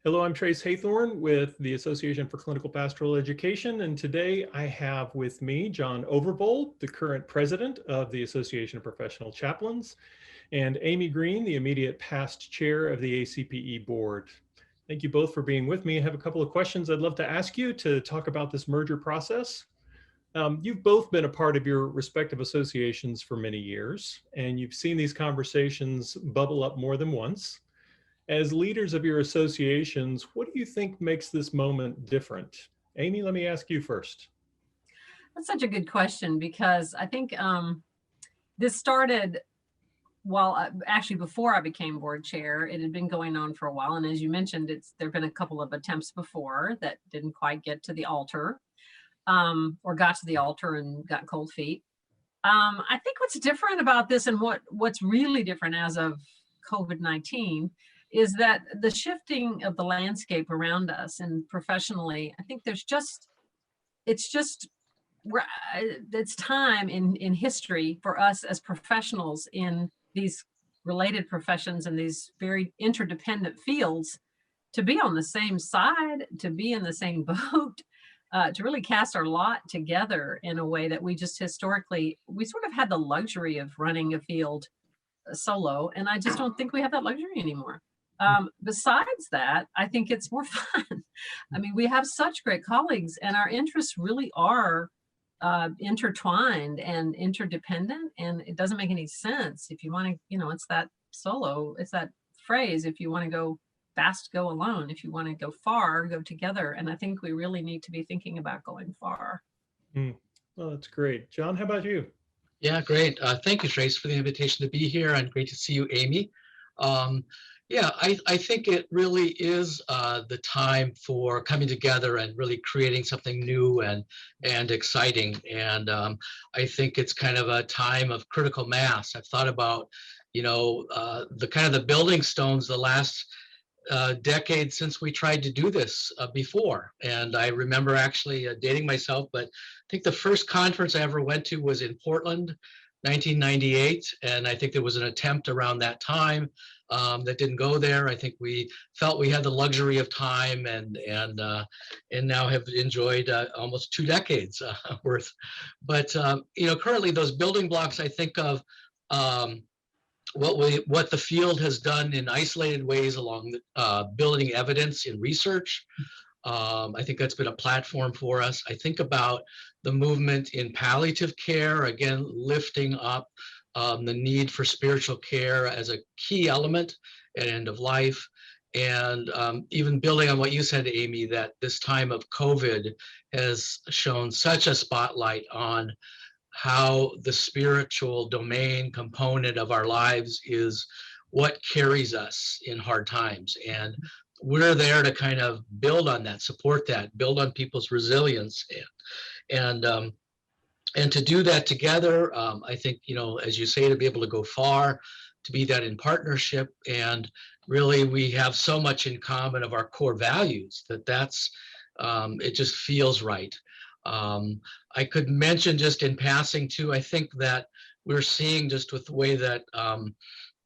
Hello, I'm Trace Haythorne with the Association for Clinical Pastoral Education, and today I have with me Jon Overvold, the current president of the Association of Professional Chaplains, and Amy Greene, the immediate past chair of the ACPE board. Thank you both for being with me. I have a couple of questions I'd love to ask you to talk about this merger process. You've both been a part of your respective associations for many years, and you've seen these conversations bubble up more than once. As leaders of your associations, what do you think makes this moment different? Amy, let me ask you first. That's such a good question, because I think this started actually before I became board chair. It had been going on for a while. And as you mentioned, there've been a couple of attempts before that didn't quite get to the altar, or got to the altar and got cold feet. I think what's different about this, and what's really different as of COVID-19, is that the shifting of the landscape around us and professionally, I think it's time in history for us as professionals in these related professions and these very interdependent fields to be on the same side, to be in the same boat, to really cast our lot together in a way that we just historically, we sort of had the luxury of running a field solo, and I just don't think we have that luxury anymore. Besides that, I think it's more fun. I mean, we have such great colleagues, and our interests really are intertwined and interdependent, and it doesn't make any sense if you want to, it's that phrase, if you want to go fast, go alone. If you want to go far, go together. And I think we really need to be thinking about going far. Well, that's great. Jon, how about you? Yeah, great. Thank you, Trace, for the invitation to be here, and great to see you, Amy. Yeah, I think it really is the time for coming together and really creating something new and exciting. And I think it's kind of a time of critical mass. I've thought about, the kind of the building stones the last decade since we tried to do this before. And I remember actually dating myself, but I think the first conference I ever went to was in Portland, 1998. And I think there was an attempt around that time that didn't go there. I think we felt we had the luxury of time and now have enjoyed almost 2 decades worth. But currently those building blocks, I think of what the field has done in isolated ways along building evidence in research. I think that's been a platform for us. I think about the movement in palliative care, again, lifting up the need for spiritual care as a key element at end of life. And even building on what you said, Amy, that this time of COVID has shown such a spotlight on how the spiritual domain component of our lives is what carries us in hard times. And we're there to kind of build on that, support that, build on people's resilience. And to do that together, I think, as you say, to be able to go far, to be that in partnership. And really, we have so much in common of our core values that's it just feels right. I could mention just in passing too, I think that we're seeing just with the way that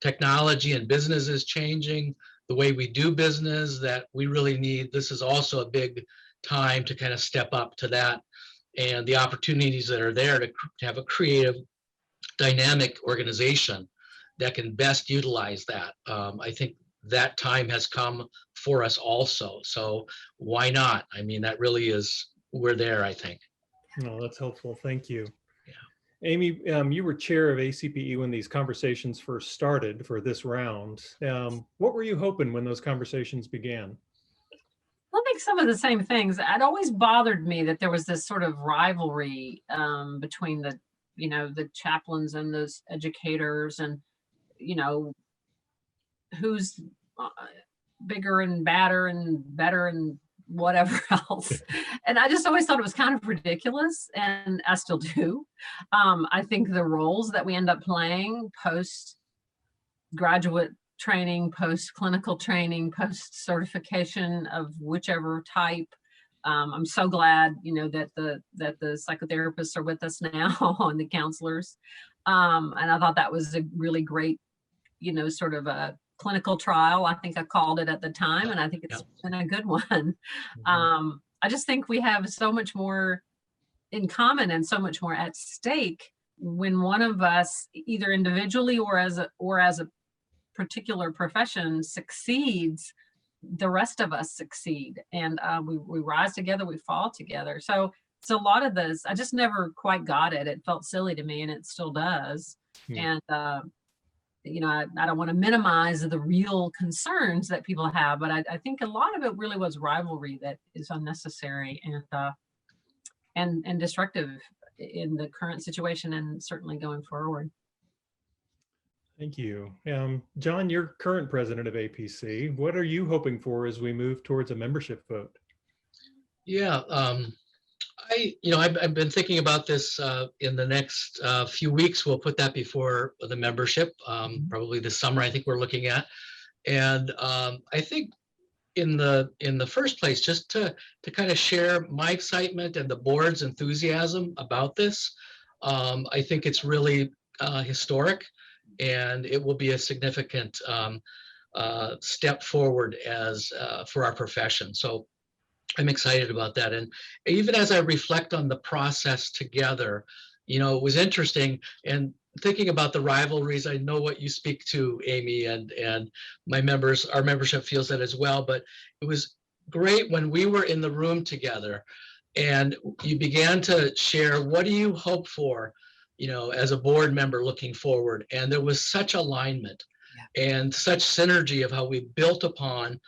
technology and business is changing, the way we do business, that we really need, this is also a big time to kind of step up to that, and the opportunities that are there to have a creative, dynamic organization that can best utilize that. I think that time has come for us also. So why not? I mean, that really is, we're there, I think. No, that's helpful. Thank you. Yeah. Amy, you were chair of ACPE when these conversations first started for this round. What were you hoping when those conversations began? I think some of the same things. It always bothered me that there was this sort of rivalry between the chaplains and those educators, and who's bigger and badder and better and whatever else. And I just always thought it was kind of ridiculous, and I still do. I think the roles that we end up playing post graduate training, post clinical training, post certification of whichever type. I'm so glad, that the psychotherapists are with us now and the counselors. And I thought that was a really great, sort of a clinical trial, I think I called it at the time, Yeah, and I think yeah. it's been a good one. Mhm. I just think we have so much more in common and so much more at stake when one of us, either individually or as a particular profession, succeeds. The rest of us succeed, and we rise together, we fall together. So it's a lot of this. I just never quite got it. It felt silly to me, and it still does. Hmm. And I don't want to minimize the real concerns that people have, but I think a lot of it really was rivalry that is unnecessary and destructive in the current situation and certainly going forward. Thank you. John, you're current president of APC. What are you hoping for as we move towards a membership vote? Yeah, I've been thinking about this in the next few weeks. We'll put that before the membership, probably this summer, I think we're looking at. And I think in the first place, just to kind of share my excitement and the board's enthusiasm about this, I think it's really historic, and it will be a significant step forward as for our profession. So I'm excited about that. And even as I reflect on the process together, it was interesting, and thinking about the rivalries, I know what you speak to, Amy, and our membership feels that as well. But it was great when we were in the room together and you began to share, what do you hope for, as a board member looking forward? And there was such alignment and such synergy of how we built upon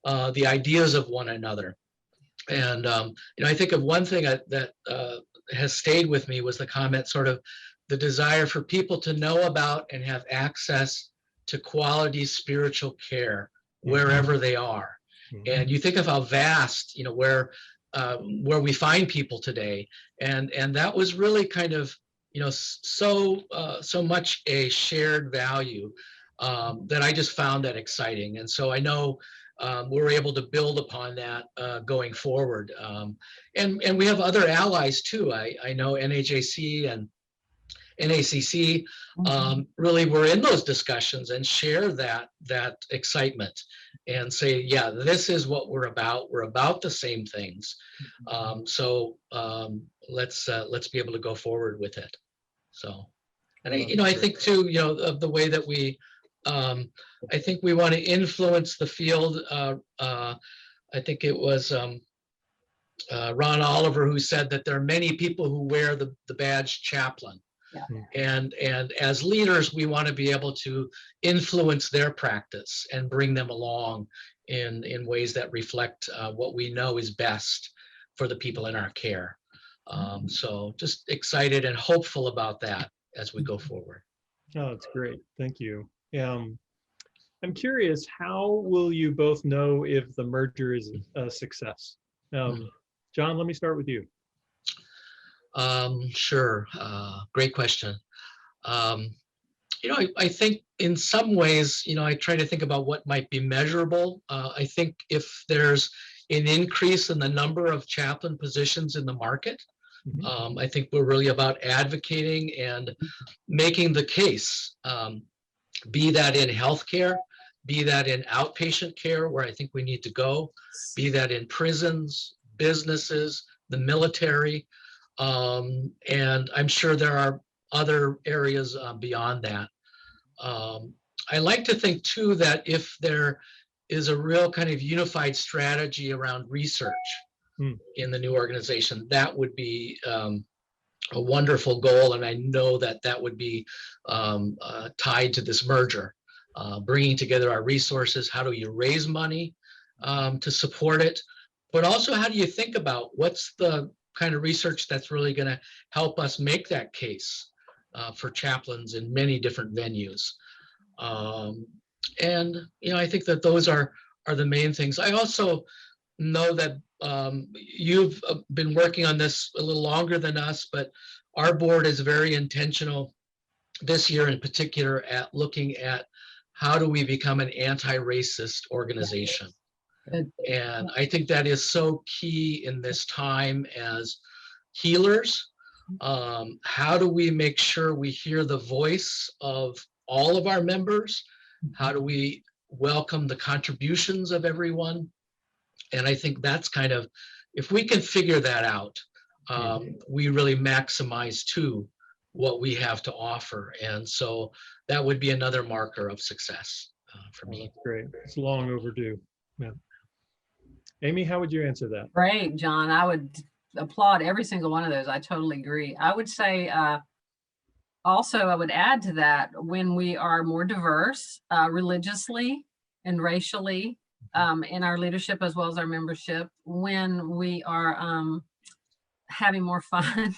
the ideas of one another. And I think of one thing that has stayed with me was the comment, sort of the desire for people to know about and have access to quality spiritual care wherever they are. Mhm. And you think of how vast, where we find people today, and that was really kind of, so much a shared value that I just found that exciting. And so I know we're able to build upon that going forward. And we have other allies too. I know NAJC and NACC really were in those discussions and share that excitement and say, yeah, this is what we're about. We're about the same things. So let's be able to go forward with it. So, and I think too, of the way that we, I think we want to influence the field. I think it was Ron Oliver who said that there are many people who wear the badge chaplain. Yeah. And as leaders, we want to be able to influence their practice and bring them along in ways that reflect what we know is best for the people in our care. So just excited and hopeful about that as we go forward. Oh, that's great. Thank you. I'm curious, how will you both know if the merger is a success? John, let me start with you. Sure. Great question. I think in some ways, I try to think about what might be measurable. I think if there's an increase in the number of chaplain positions in the market, I think we're really about advocating and making the case, be that in healthcare, be that in outpatient care, where I think we need to go, be that in prisons, businesses, the military, and I'm sure there are other areas beyond that. I like to think too that if there is a real kind of unified strategy around research in the new organization, that would be a wonderful goal, and I know that would be tied to this merger, bringing together our resources. How do you raise money to support it? But also, how do you think about what's the kind of research that's really going to help us make that case for chaplains in many different venues? And I think that those are the main things. I also know that you've been working on this a little longer than us, but our board is very intentional this year in particular at looking at how do we become an anti-racist organization. And I think that is so key in this time as healers. How do we make sure we hear the voice of all of our members? How do we welcome the contributions of everyone. And I think that's kind of, if we can figure that out, we really maximize too what we have to offer. And so that would be another marker of success for me. That's great. It's long overdue. Yeah. Amy, how would you answer that? Great, John. I would applaud every single one of those. I totally agree. I would say also, I would add to that, when we are more diverse religiously and racially in our leadership as well as our membership, when we are having more fun,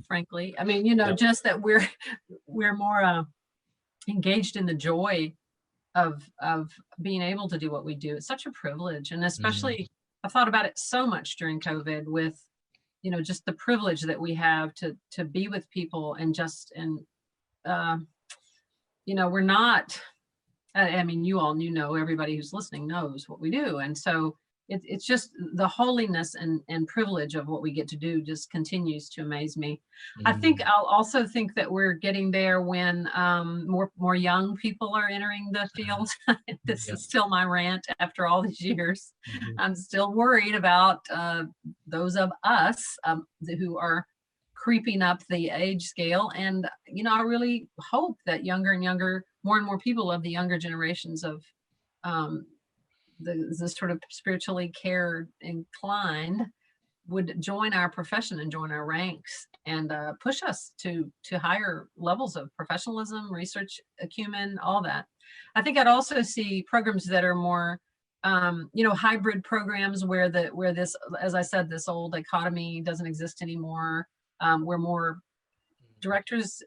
frankly. I mean, you know, just that we're more engaged in the joy of being able to do what we do. It's such a privilege. And especially, I've thought about it so much during COVID with, you know, just the privilege that we have to be with people and you know, we're not, I mean, you know, everybody who's listening knows what we do. And so it's just the holiness and privilege of what we get to do just continues to amaze me. I think I'll also think that we're getting there when more young people are entering the field. This is still my rant after all these years. I'm still worried about those of us who are creeping up the age scale. And, you know, I really hope that younger and younger, more and more people of the younger generations of the sort of spiritually care inclined would join our profession and join our ranks and push us to higher levels of professionalism, research acumen, all that. I think I'd also see programs that are more, you know, hybrid programs where this, as I said, this old dichotomy doesn't exist anymore, where more directors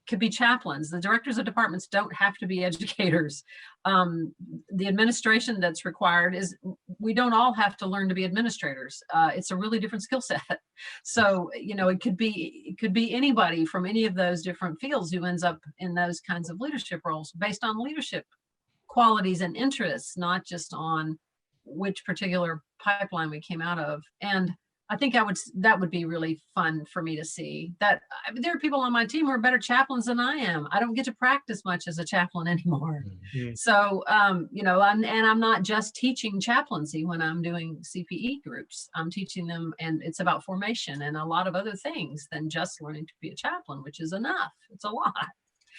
could be chaplains. The directors of departments don't have to be educators. The administration that's required is, we don't all have to learn to be administrators. It's a really different skill set. So, you know, it could be anybody from any of those different fields who ends up in those kinds of leadership roles based on leadership qualities and interests, not just on which particular pipeline we came out of. And I think that would be really fun for me to see. That there are people on my team who are better chaplains than I am. I don't get to practice much as a chaplain anymore. So, you know, I'm not just teaching chaplaincy when I'm doing CPE groups. I'm teaching them, and it's about formation and a lot of other things than just learning to be a chaplain, which is enough. It's a lot.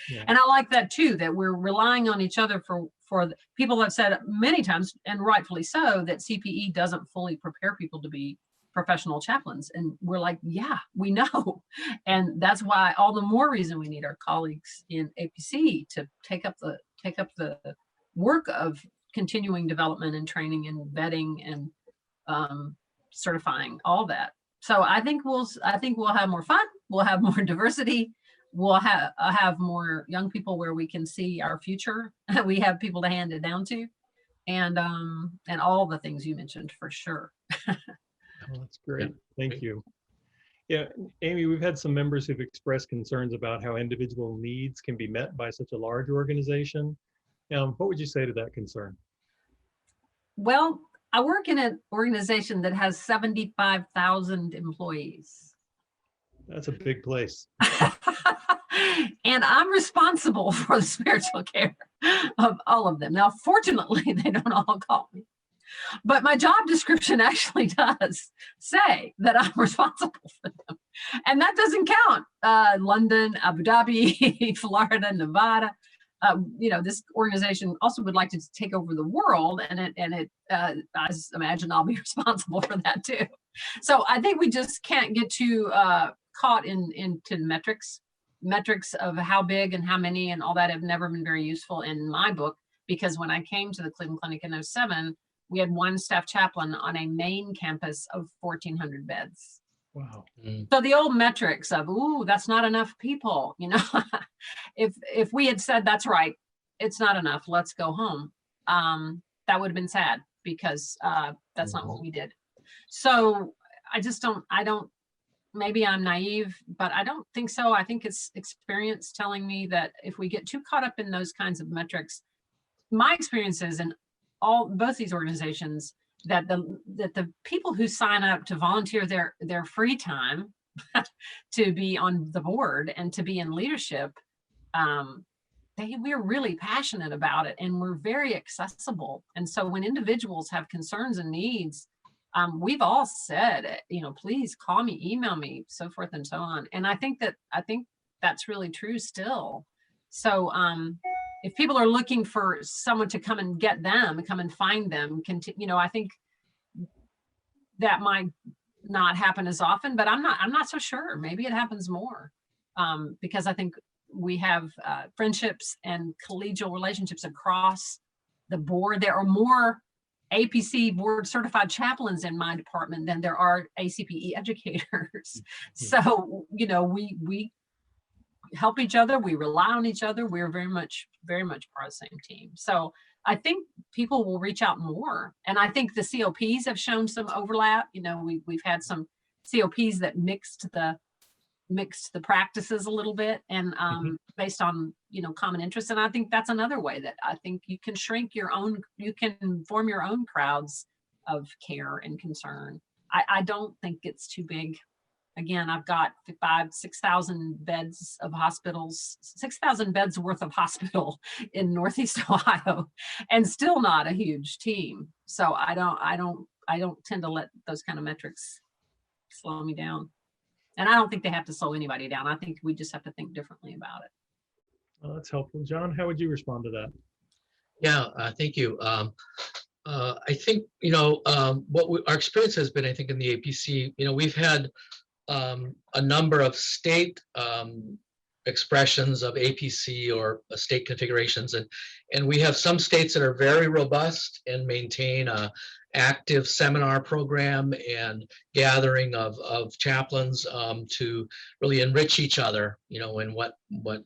Yeah. And I like that too, that we're relying on each other for people have said many times, and rightfully so, that CPE doesn't fully prepare people to be professional chaplains. And we're like, yeah, we know. And that's why all the more reason we need our colleagues in APC to take up the work of continuing development and training and vetting and certifying, all that. So I think we'll have more fun. We'll have more diversity. We'll have more young people where we can see our future. We have people to hand it down to, and all the things you mentioned for sure. Oh, that's great. Thank you. Yeah, Amy, we've had some members who've expressed concerns about how individual needs can be met by such a large organization. What would you say to that concern? Well, I work in an organization that has 75,000 employees. That's a big place. And I'm responsible for the spiritual care of all of them. Now, fortunately, they don't all call me. But my job description actually does say that I'm responsible for them. And that doesn't count London, Abu Dhabi, Florida, Nevada. You know, this organization also would like to take over the world, and I imagine I'll be responsible for that too. So I think we just can't get too caught into metrics of how big and how many and all that have never been very useful in my book, because when I came to the Cleveland Clinic in 2007, we had one staff chaplain on a main campus of 1,400 beds. Wow. So the old metrics of, ooh, that's not enough people, you know, if we had said, that's right, it's not enough, let's go home, that would have been sad, because that's not what we did. So I don't, maybe I'm naive, but I don't think so. I think it's experience telling me that if we get too caught up in those kinds of metrics, my experience is in both these organizations, that the people who sign up to volunteer their free time to be on the board and to be in leadership, we're really passionate about it, and we're very accessible. And so when individuals have concerns and needs, we've all said, please call me, email me, so forth and so on. And I think that's really true still. So if people are looking for someone to come and get them, come and find them, I think that might not happen as often, but I'm not so sure. Maybe it happens more, because I think we have friendships and collegial relationships across the board. There are more APC board certified chaplains in my department than there are ACPE educators. So, we help each other, we rely on each other. We're very much part of the same team. So I think people will reach out more. And I think the COPs have shown some overlap. We've had some COPs that mixed the practices a little bit, and based on common interests. And I think that's another way that I think you can you can form your own crowds of care and concern. I don't think it's too big. Again, I've got 6,000 beds of hospitals, 6,000 beds worth of hospital in Northeast Ohio, and still not a huge team. So I don't tend to let those kind of metrics slow me down. And I don't think they have to slow anybody down. I think we just have to think differently about it. Well, that's helpful. John, how would you respond to that? Yeah, thank you. I think, our experience has been, I think, in the APC, we've had a number of state expressions of APC or state configurations. And we have some states that are very robust and maintain a active seminar program and gathering of chaplains to really enrich each other, in what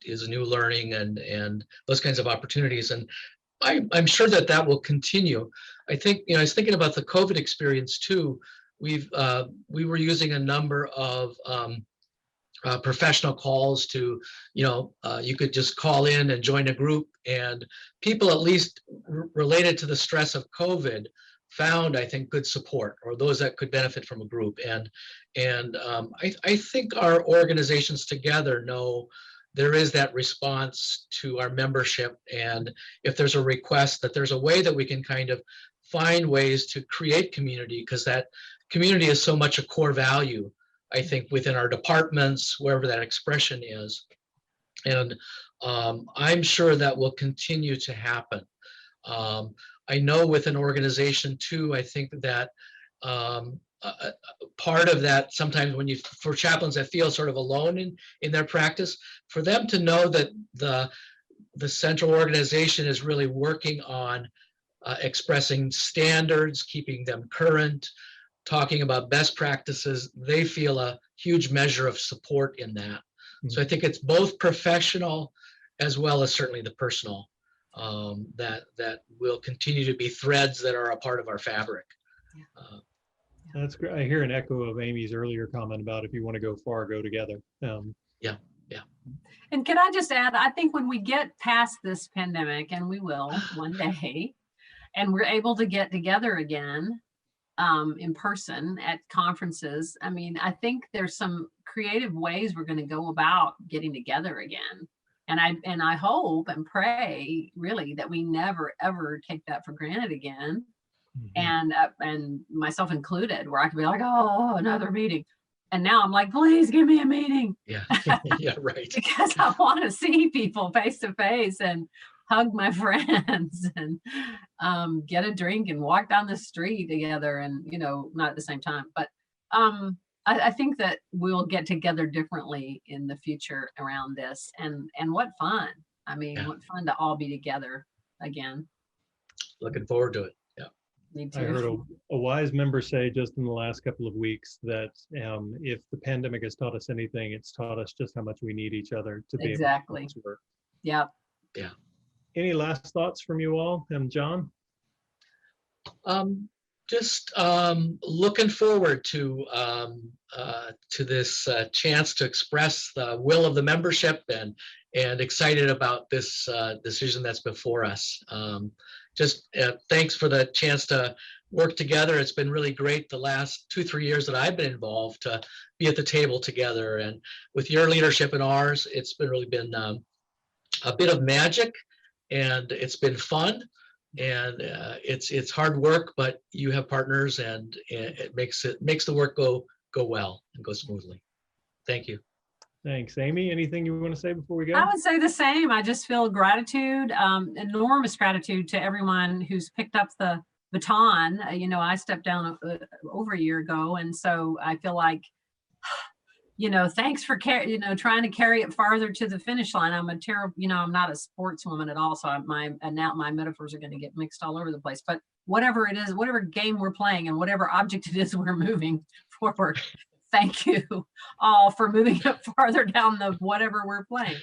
is new learning and those kinds of opportunities. And I'm sure that will continue. I think, I was thinking about the COVID experience too. We were using a number of professional calls to, you could just call in and join a group, and people, at least related to the stress of COVID, found, I think, good support, or those that could benefit from a group. And I think our organizations together know there is that response to our membership. And if there's a request, that there's a way that we can kind of find ways to create community, because that community is so much a core value, I think, within our departments, wherever that expression is. And I'm sure that will continue to happen. I know with an organization too, I think that part of that, sometimes for chaplains that feel sort of alone in their practice, for them to know that the central organization is really working on expressing standards, keeping them current, talking about best practices, they feel a huge measure of support in that. So I think it's both professional as well as certainly the personal, that will continue to be threads that are a part of our fabric. That's great. I hear an echo of Amy's earlier comment about if you want to go far, go together. Yeah. And can I just add, I think when we get past this pandemic, and we will one day, and we're able to get together again in person at conferences, I think there's some creative ways we're going to go about getting together again. And I hope and pray really that we never ever take that for granted again. And myself included, where I could be like, oh, another meeting. And now I'm like, please give me a meeting. Yeah, yeah, right. Because I want to see people face to face and hug my friends and get a drink and walk down the street together, and not at the same time, but I think that we'll get together differently in the future around this, and what fun. What fun to all be together again. Looking forward to it. Yeah. Me too. I heard a wise member say just in the last couple of weeks that if the pandemic has taught us anything, it's taught us just how much we need each other to be exactly. able to work. Yep. Yeah. Any last thoughts from you all? John? Just looking forward to this chance to express the will of the membership, and excited about this decision that's before us. Thanks for the chance to work together. It's been really great the last 2-3 years that I've been involved to be at the table together, and with your leadership and ours, it's been a bit of magic, and it's been fun. And it's hard work, but you have partners, and it makes the work go well and go smoothly. Thank you. Thanks. Amy, anything you want to say before we go? I would say the same. I just feel gratitude, enormous gratitude to everyone who's picked up the baton. You know, I stepped down over a year ago, and so I feel like, you know, thanks for trying to carry it farther to the finish line. I'm a terrible, you know, I'm not a sportswoman at all, so now my metaphors are going to get mixed all over the place. But whatever it is, whatever game we're playing, and whatever object it is we're moving forward, thank you all for moving it farther down the whatever we're playing.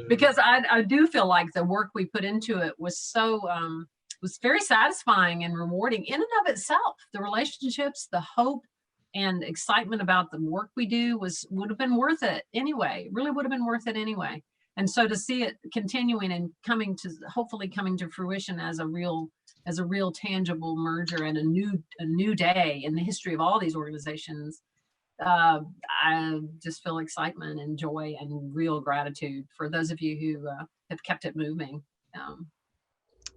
Because I do feel like the work we put into it was was very satisfying and rewarding in and of itself. The relationships, the hope, and excitement about the work we do would have been worth it anyway. It really would have been worth it anyway. And so to see it continuing and hopefully coming to fruition as a real tangible merger and a new day in the history of all these organizations, I just feel excitement and joy and real gratitude for those of you who have kept it moving.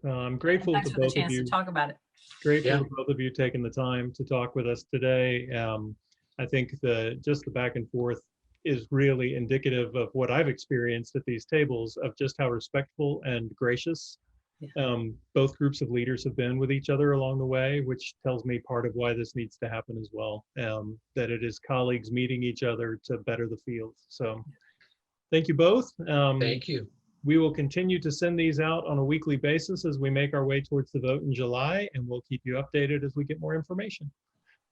I'm grateful thanks to for the both of chance you. to talk about it. Grateful to both of you taking the time to talk with us today. I think just the back and forth is really indicative of what I've experienced at these tables, of just how respectful and gracious both groups of leaders have been with each other along the way, which tells me part of why this needs to happen as well, that it is colleagues meeting each other to better the field. So thank you both. Thank you. We will continue to send these out on a weekly basis as we make our way towards the vote in July, and we'll keep you updated as we get more information.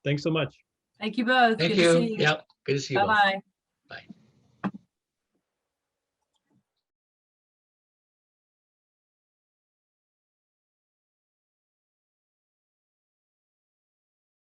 Thanks so much. Thank you both. Thank Good to you. see you. Yep. Good to see you. Bye-bye. Bye.